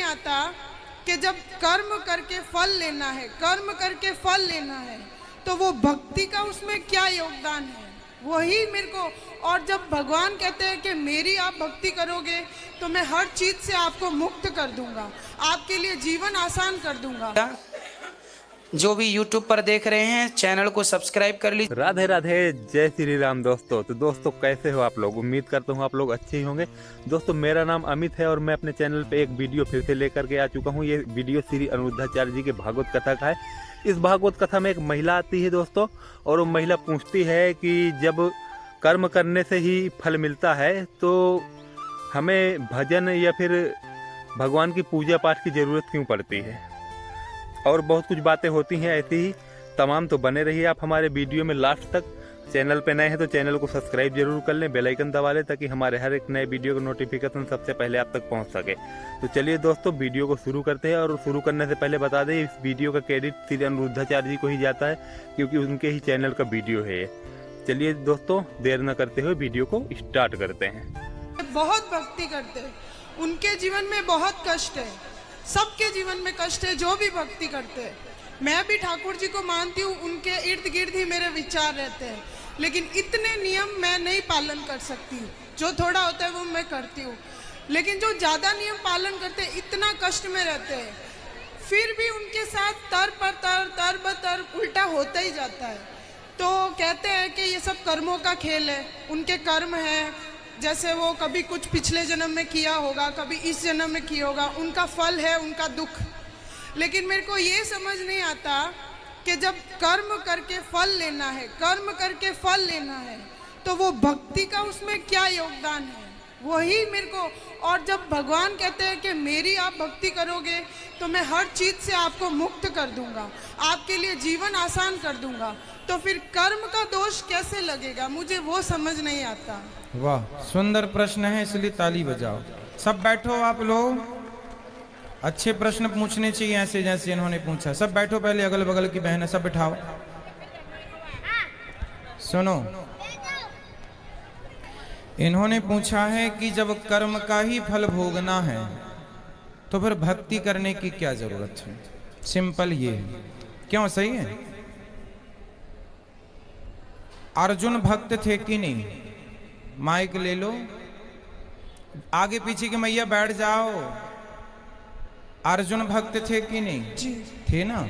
आता कि जब कर्म करके फल लेना है, कर्म करके फल लेना है, तो वो भक्ति का उसमें क्या योगदान है, वही मेरे को। और जब भगवान कहते हैं कि मेरी आप भक्ति करोगे तो मैं हर चीज से आपको मुक्त कर दूंगा, आपके लिए जीवन आसान कर दूंगा। जो भी YouTube पर देख रहे हैं चैनल को सब्सक्राइब कर लीजिए। राधे राधे, जय श्री राम दोस्तों। तो दोस्तों कैसे हो आप लोग? उम्मीद करता हूँ आप लोग अच्छे ही होंगे। दोस्तों मेरा नाम अमित है और मैं अपने चैनल पे एक वीडियो फिर से लेकर के आ चुका हूँ। ये वीडियो श्री अनिरुद्धाचार्य जी के भागवत कथा का है। इस भागवत कथा में एक महिला आती है दोस्तों, और वो महिला पूछती है कि जब कर्म करने से ही फल मिलता है तो हमें भजन या फिर भगवान की पूजा पाठ की जरूरत क्यों पड़ती है। और बहुत कुछ बातें होती हैं ऐसी ही तमाम। तो बने रहिए आप हमारे वीडियो में लास्ट तक। चैनल पे नए हैं तो चैनल को सब्सक्राइब जरूर कर लें, बेल आइकन दबा लें ताकि हमारे हर एक नए वीडियो का नोटिफिकेशन सबसे पहले आप तक पहुंच सके। तो चलिए दोस्तों वीडियो को शुरू करते हैं। और शुरू करने से पहले बता दें, इस वीडियो का क्रेडिट श्री अनिरुद्धाचार्य जी को ही जाता है क्योंकि उनके ही चैनल का वीडियो है ये। चलिए दोस्तों देर न करते हुए वीडियो को स्टार्ट करते हैं। बहुत भक्ति करते हैं, उनके जीवन में बहुत कष्ट है, सबके जीवन में कष्ट है जो भी भक्ति करते हैं। मैं भी ठाकुर जी को मानती हूँ, उनके इर्द गिर्द ही मेरे विचार रहते हैं, लेकिन इतने नियम मैं नहीं पालन कर सकती हूँ। जो थोड़ा होता है वो मैं करती हूँ, लेकिन जो ज़्यादा नियम पालन करते हैं इतना कष्ट में रहते हैं, फिर भी उनके साथ तर ब तर उल्टा होता ही जाता है। तो कहते हैं कि ये सब कर्मों का खेल है, उनके कर्म है, जैसे वो कभी कुछ पिछले जन्म में किया होगा, कभी इस जन्म में किया होगा, उनका फल है उनका दुख। लेकिन मेरे को ये समझ नहीं आता कि जब कर्म करके फल लेना है, कर्म करके फल लेना है, तो वो भक्ति का उसमें क्या योगदान है, वही मेरे को। और जब भगवान कहते हैं कि मेरी आप भक्ति करोगे तो मैं हर चीज से आपको मुक्त कर दूंगा, आपके लिए जीवन आसान कर दूंगा, तो फिर कर्म का दोष कैसे लगेगा, मुझे वो समझ नहीं आता। वाह, सुंदर प्रश्न है, इसलिए ताली बजाओ। सब बैठो आप लोग, अच्छे प्रश्न पूछने चाहिए ऐसे जैसे इन्होंने पूछा। सब बैठो, पहले अगल बगल की बहनें सब बिठाओ। सुनो, इन्होंने पूछा है कि जब कर्म का ही फल भोगना है तो फिर भक्ति करने की क्या जरूरत है। सिंपल ये है। क्यों? सही है। अर्जुन भक्त थे कि नहीं? माइक ले लो, आगे पीछे की मैया बैठ जाओ। अर्जुन भक्त थे कि नहीं? जी थे ना।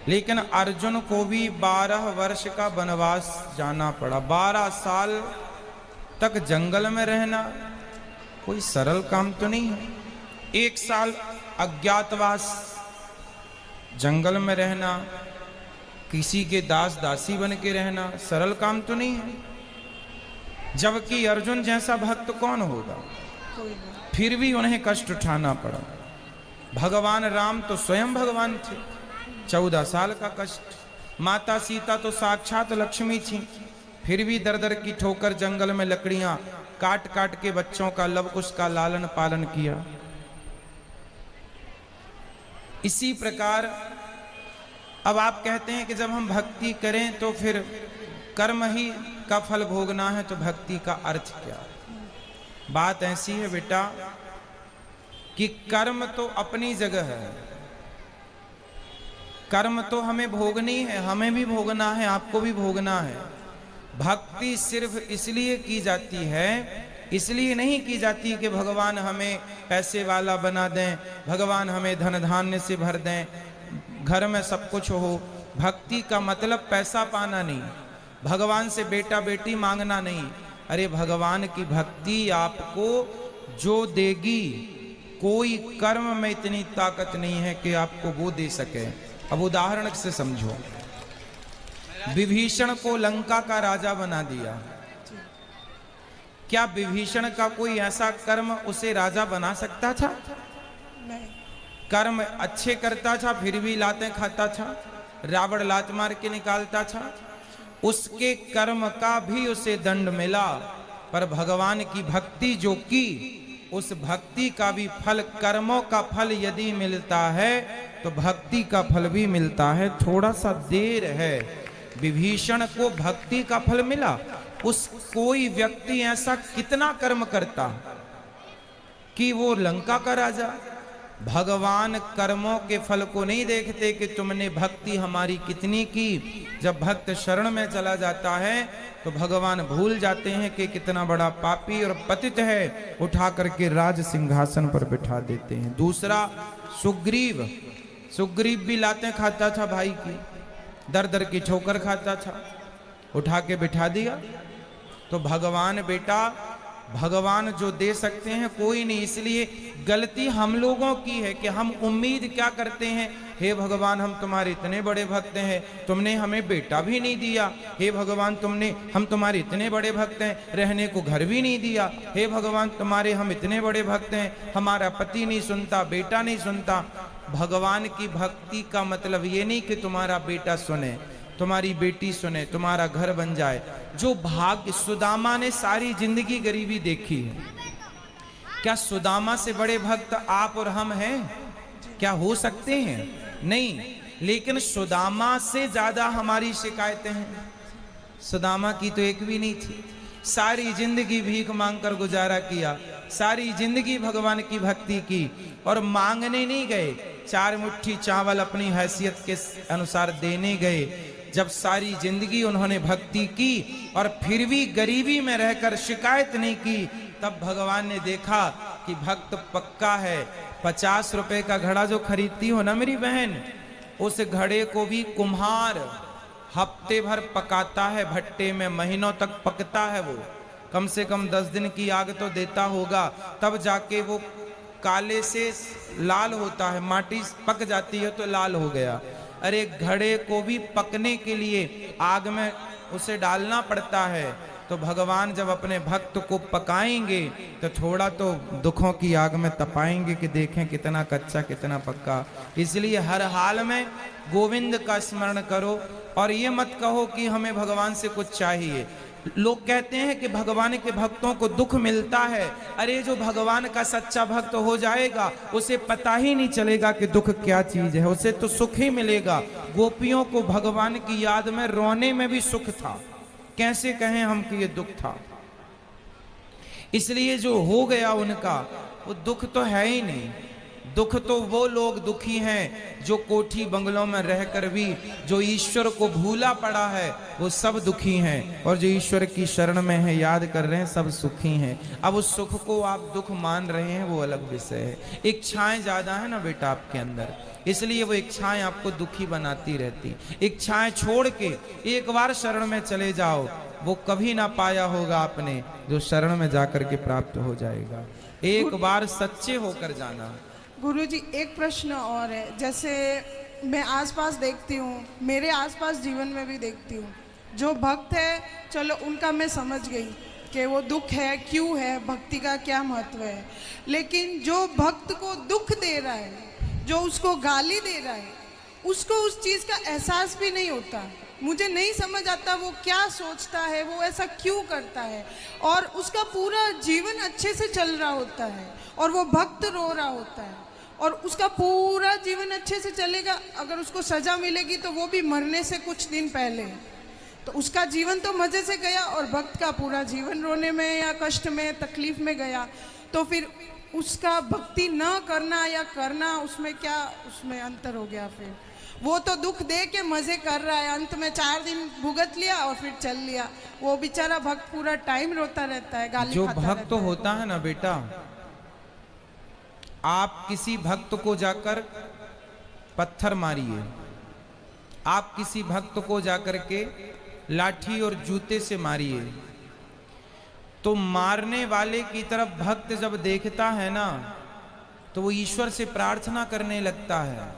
लेकिन अर्जुन को भी 12 वर्ष का वनवास जाना पड़ा। 12 साल तक जंगल में रहना कोई सरल काम तो नहीं है। 1 साल अज्ञातवास जंगल में रहना, किसी के दास दासी बन के रहना सरल काम तो नहीं है। जबकि अर्जुन जैसा भक्त कौन होगा? फिर भी उन्हें कष्ट उठाना पड़ा। भगवान राम तो स्वयं भगवान थे, 14 साल का कष्ट। माता सीता तो साक्षात लक्ष्मी थी, फिर भी दर दर की ठोकर जंगल में लकड़ियां काट काट के बच्चों का लव कुश का लालन पालन किया। इसी प्रकार अब आप कहते हैं कि जब हम भक्ति करें तो फिर कर्म ही का फल भोगना है, तो भक्ति का अर्थ क्या? बात ऐसी है बेटा कि कर्म तो अपनी जगह है, कर्म तो हमें भोगनी है, हमें भी भोगना है, आपको भी भोगना है। भक्ति सिर्फ इसलिए की जाती है, इसलिए नहीं की जाती कि भगवान हमें पैसे वाला बना दें, भगवान हमें धन धान्य से भर दें, घर में सब कुछ हो। भक्ति का मतलब पैसा पाना नहीं, भगवान से बेटा बेटी मांगना नहीं। अरे भगवान की भक्ति आपको जो देगी, कोई कर्म में इतनी ताकत नहीं है कि आपको वो दे सके। अब उदाहरण से समझो, विभीषण को लंका का राजा बना दिया, क्या विभीषण का कोई ऐसा कर्म उसे राजा बना सकता था? नहीं। कर्म अच्छे करता था फिर भी लातें खाता था, रावण लात मार के निकालता था, उसके कर्म का भी उसे दंड मिला। पर भगवान की भक्ति जो की, उस भक्ति का भी फल, कर्मों का फल यदि मिलता है तो भक्ति का फल भी मिलता है। थोड़ा सा देर है। विभीषण को भक्ति का फल मिला। उस कोई व्यक्ति ऐसा कितना कर्म करता कि वो लंका का राजा, भगवान कर्मों के फल को नहीं देखते कि तुमने भक्ति हमारी कितनी की। जब भक्त शरण में चला जाता है तो भगवान भूल जाते हैं कि कितना बड़ा पापी और पतित है, उठा करके राज सिंहासन पर बिठा देते हैं। दूसरा सुग्रीव, सुग्रीव भी लातें खाता था भाई की, दर दर की ठोकर खाता था, उठा के बिठा दिया। तो भगवान बेटा, भगवान जो दे सकते हैं कोई नहीं, इसलिए गलती हम लोगों की है कि हम उम्मीद क्या करते हैं, हे भगवान हम तुम्हारे इतने बड़े भक्त हैं, तुमने हमें बेटा भी नहीं दिया। हे भगवान हम तुम्हारे इतने बड़े भक्त हैं, रहने को घर भी नहीं दिया। हे भगवान तुम्हारे हम इतने बड़े भक्त हैं, हमारा पति नहीं सुनता, बेटा नहीं सुनता। भगवान की भक्ति का मतलब ये नहीं कि तुम्हारा बेटा सुने, तुम्हारी बेटी सुने, तुम्हारा घर बन जाए। जो भाग्य, सुदामा ने सारी जिंदगी गरीबी देखी है, क्या सुदामा से बड़े भक्त आप और हम हैं? क्या हो सकते हैं? नहीं। लेकिन सुदामा से ज्यादा हमारी शिकायतें हैं। सुदामा की तो एक भी नहीं थी, सारी जिंदगी भीख मांगकर गुजारा किया, सारी जिंदगी भगवान की भक्ति की, और मांगने नहीं गए, 4 मुट्ठी चावल अपनी हैसियत के अनुसार देने गए। जब सारी जिंदगी उन्होंने भक्ति की और फिर भी गरीबी में रहकर शिकायत नहीं की, तब भगवान ने देखा कि भक्त पक्का है। 50 रुपए का घड़ा जो खरीदती हो ना मेरी बहन, उस घड़े को भी कुम्हार हफ्ते भर पकाता है भट्टे में, महीनों तक पकता है वो, कम से कम 10 दिन की आग तो देता होगा, तब जाके वो काले से लाल होता है, माटी पक जाती है तो लाल हो गया। अरे घड़े को भी पकने के लिए आग में उसे डालना पड़ता है। तो भगवान जब अपने भक्त को पकाएंगे तो थोड़ा तो दुखों की आग में तपाएंगे कि देखें कितना कच्चा कितना पक्का। इसलिए हर हाल में गोविंद का स्मरण करो और ये मत कहो कि हमें भगवान से कुछ चाहिए। लोग कहते हैं कि भगवान के भक्तों को दुख मिलता है। अरे जो भगवान का सच्चा भक्त हो जाएगा उसे पता ही नहीं चलेगा कि दुख क्या चीज है, उसे तो सुख ही मिलेगा। गोपियों को भगवान की याद में रोने में भी सुख था, कैसे कहें हम कि ये दुख था। इसलिए जो हो गया उनका वो दुख तो है ही नहीं। दुख तो वो लोग दुखी हैं जो कोठी बंगलों में रहकर भी जो ईश्वर को भूला पड़ा है वो सब दुखी हैं, और जो ईश्वर की शरण में है याद कर रहे हैं सब सुखी हैं। अब उस सुख को आप दुख मान रहे हैं वो अलग विषय है। इच्छाएं ज्यादा है ना बेटा आपके अंदर, इसलिए वो इच्छाएं आपको दुखी बनाती रहती। इच्छाएं छोड़ के एक बार शरण में चले जाओ, वो कभी ना पाया होगा आपने जो शरण में जाकर के प्राप्त हो जाएगा। एक बार सच्चे होकर जाना। गुरुजी एक प्रश्न और है, जैसे मैं आसपास देखती हूँ, मेरे आसपास जीवन में भी देखती हूँ, जो भक्त है चलो उनका मैं समझ गई कि वो दुख है क्यों है, भक्ति का क्या महत्व है, लेकिन जो भक्त को दुख दे रहा है, जो उसको गाली दे रहा है, उसको उस चीज़ का एहसास भी नहीं होता। मुझे नहीं समझ आता वो क्या सोचता है, वो ऐसा क्यों करता है, और उसका पूरा जीवन अच्छे से चल रहा होता है और वो भक्त रो रहा होता है और उसका पूरा जीवन अच्छे से चलेगा। अगर उसको सजा मिलेगी तो वो भी मरने से कुछ दिन पहले, तो उसका जीवन तो मजे से गया और भक्त का पूरा जीवन रोने में या कष्ट में तकलीफ में गया। तो फिर उसका भक्ति न करना या करना, उसमें क्या उसमें अंतर हो गया। फिर वो तो दुख दे के मजे कर रहा है, अंत में 4 दिन भुगत लिया और फिर चल लिया। वो बेचारा भक्त पूरा टाइम रोता रहता है, गाली जो खाता भक्त होता है ना बेटा, आप किसी भक्त को जाकर पत्थर मारिए, आप किसी भक्त को जाकर के लाठी और जूते से मारिए, तो मारने वाले की तरफ भक्त जब देखता है ना तो वो ईश्वर से प्रार्थना करने लगता है,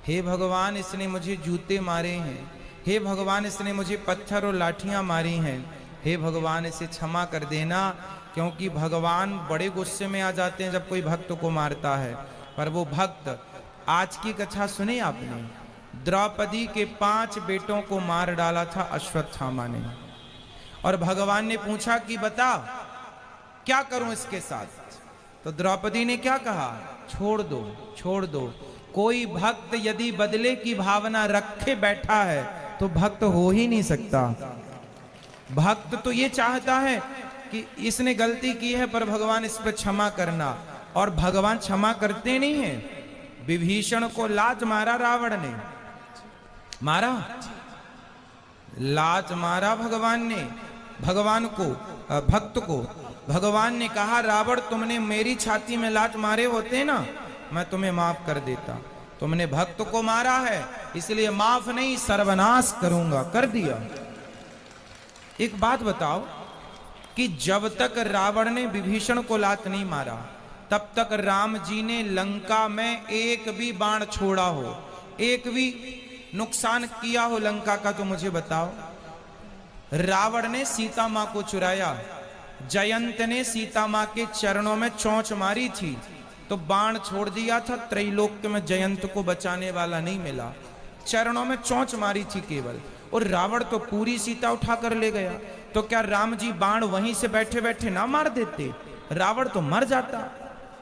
हे भगवान इसने मुझे जूते मारे हैं, हे भगवान इसने मुझे पत्थर और लाठियां मारी हैं, हे भगवान इसे क्षमा कर देना। क्योंकि भगवान बड़े गुस्से में आ जाते हैं जब कोई भक्त को मारता है। पर वो भक्त, आज की कथा सुनी आपने, द्रौपदी के 5 बेटों को मार डाला था अश्वत्थामा ने, और भगवान ने पूछा कि बता क्या करूं इसके साथ, तो द्रौपदी ने क्या कहा, छोड़ दो छोड़ दो। कोई भक्त यदि बदले की भावना रखे बैठा है तो भक्त हो ही नहीं सकता। भक्त तो ये चाहता है कि इसने गलती की है पर भगवान इस पर क्षमा करना। और भगवान क्षमा करते नहीं है। विभीषण को लात मारा रावण ने, मारा, लात मारा भगवान ने, भगवान को, भक्त को। भगवान ने कहा रावण तुमने मेरी छाती में लात मारे होते ना, मैं तुम्हें माफ कर देता, तुमने भक्त को मारा है इसलिए माफ नहीं सर्वनाश करूंगा, कर दिया। एक बात बताओ कि जब तक रावण ने विभीषण को लात नहीं मारा तब तक राम जी ने लंका में एक भी बाण छोड़ा हो, एक भी नुकसान किया हो लंका का, तो मुझे बताओ। रावण ने सीता मां को चुराया, जयंत ने सीता मां के चरणों में चोंच मारी थी तो बाण छोड़ दिया था, त्रैलोक्य में जयंत को बचाने वाला नहीं मिला, चरणों में चोंच मारी थी केवल, और रावण तो पूरी सीता उठा कर ले गया। तो क्या राम जी बाण वहीं से बैठे बैठे ना मार देते, रावण तो मर जाता।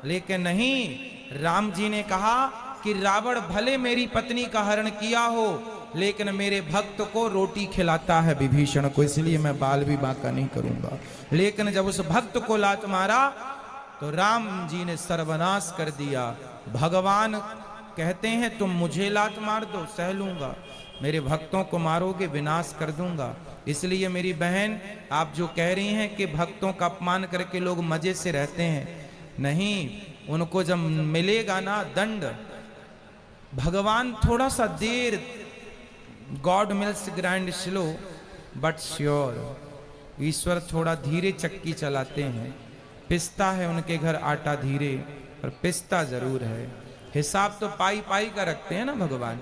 लेकिन नहीं, राम जी ने कहा कि रावण भले मेरी पत्नी का हरण किया हो लेकिन मेरे भक्त को रोटी खिलाता है विभीषण को, इसलिए मैं बाल भी बांका नहीं करूंगा। लेकिन जब उस भक्त को लात मारा तो राम जी ने सर्वनाश कर दिया। भगवान कहते हैं तुम मुझे लात मार दो सह लूंगा, मेरे भक्तों को मारोगे विनाश कर दूंगा। इसलिए मेरी बहन, आप जो कह रही हैं कि भक्तों का अपमान करके लोग मजे से रहते हैं, नहीं, उनको जब मिलेगा ना दंड, भगवान थोड़ा सा देर, God mills grind slow but sure, ईश्वर थोड़ा धीरे चक्की चलाते हैं, पिसता है उनके घर आटा धीरे, पर पिसता जरूर है। हिसाब तो पाई पाई का रखते हैं ना भगवान,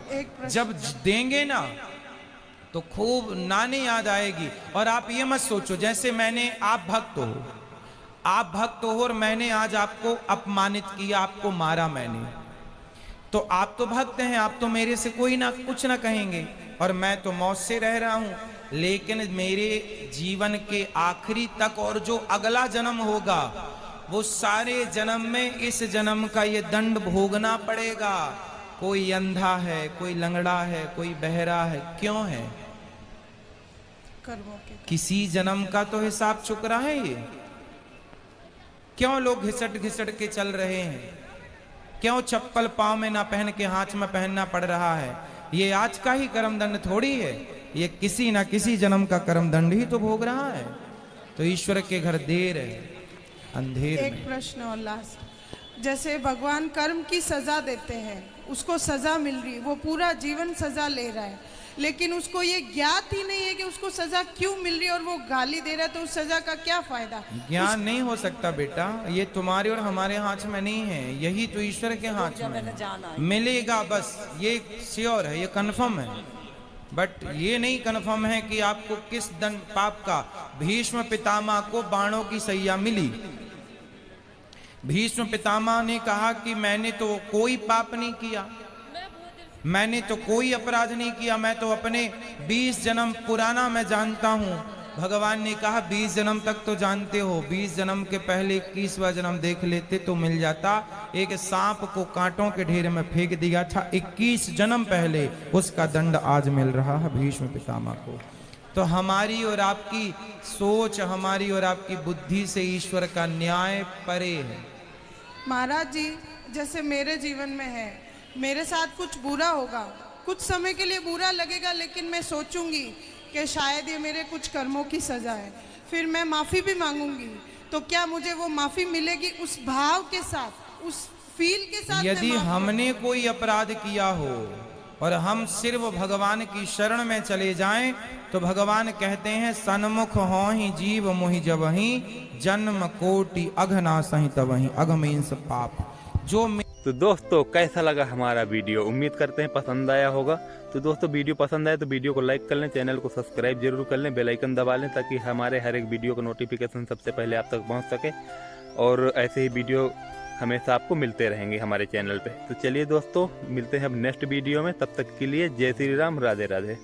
जब देंगे ना तो खूब नानी याद आएगी। और आप ये मत सोचो जैसे मैंने, आप भक्त हो और मैंने आज आपको अपमानित किया, आपको मारा मैंने, तो आप तो भक्त हैं, आप तो मेरे से कोई ना कुछ ना कहेंगे और मैं तो मौत से रह रहा हूं, लेकिन मेरे जीवन के आखिरी तक और जो अगला जन्म होगा वो सारे जन्म में इस जन्म का ये दंड भोगना पड़ेगा। कोई अंधा है, कोई लंगड़ा है, कोई बहरा है, क्यों है? कर्मों के किसी जन्म का तो हिसाब चुक रहा है ये। क्यों लोग घिसट घिसट के चल रहे हैं, क्यों चप्पल पांव में ना पहन के हाथ में पहनना पड़ रहा है? ये आज का ही कर्म दंड थोड़ी है, ये किसी ना किसी जन्म का कर्म दंड ही तो भोग रहा है। तो ईश्वर के घर देर है अंधेर एक में। प्रश्न और लास्ट, जैसे भगवान कर्म की सजा देते हैं, उसको सजा मिल रही, वो पूरा जीवन सजा ले रहा है, लेकिन उसको ये ज्ञात ही नहीं है कि उसको सजा क्यों मिल रही है और वो गाली दे रहा है, तो उस सजा का क्या फायदा? ज्ञान नहीं हो सकता बेटा, ये तुम्हारे और हमारे हाथ में नहीं है, यही तो ईश्वर के हाथ में है। मिलेगा बस, ये श्योर है, ये कंफर्म है, बट ये नहीं कंफर्म है कि आपको किस दंड पाप का। भीष्म पितामह को बाणों की सैया मिली, भीष्म पितामह ने कहा कि मैंने तो कोई पाप नहीं किया, मैंने तो कोई अपराध नहीं किया, मैं तो अपने 20 जन्म पुराना मैं जानता हूं। भगवान ने कहा 20 जन्म तक तो जानते हो, 20 जन्म के पहले 21वां जन्म देख लेते तो मिल जाता। एक सांप को कांटों के ढेर में फेंक दिया था 21 जन्म पहले, उसका दंड आज मिल रहा है भीष्म पितामह को। तो हमारी और आपकी सोच, हमारी और आपकी बुद्धि से ईश्वर का न्याय परे है। महाराज जी, जैसे मेरे जीवन में है, मेरे साथ कुछ बुरा होगा, कुछ समय के लिए बुरा लगेगा, लेकिन मैं सोचूंगी कि शायद ये मेरे कुछ कर्मों की सजा है, फिर मैं माफ़ी भी मांगूंगी, तो क्या मुझे वो माफ़ी मिलेगी उस भाव के साथ, उस फील के साथ? यदि हमने कोई अपराध किया हो और हम सिर्फ भगवान की शरण में चले जाएं तो भगवान कहते हैं सन्मुख हो ही जीव मोहि जबहि, जन्म कोटि अघनासहि तबहि, अघ मीन्स पाप। जो तो दोस्तों कैसा लगा हमारा वीडियो, उम्मीद करते हैं पसंद आया होगा। तो दोस्तों वीडियो पसंद आए तो वीडियो को लाइक कर लें, चैनल को सब्सक्राइब जरूर कर लें, बेल आइकन दबा लें ताकि हमारे हर एक वीडियो का नोटिफिकेशन सबसे पहले आप तक पहुंच सके, और ऐसे ही वीडियो हमेशा आपको मिलते रहेंगे हमारे चैनल पे। तो चलिए दोस्तों, मिलते हैं अब नेक्स्ट वीडियो में, तब तक के लिए जय श्री राम, राधे राधे।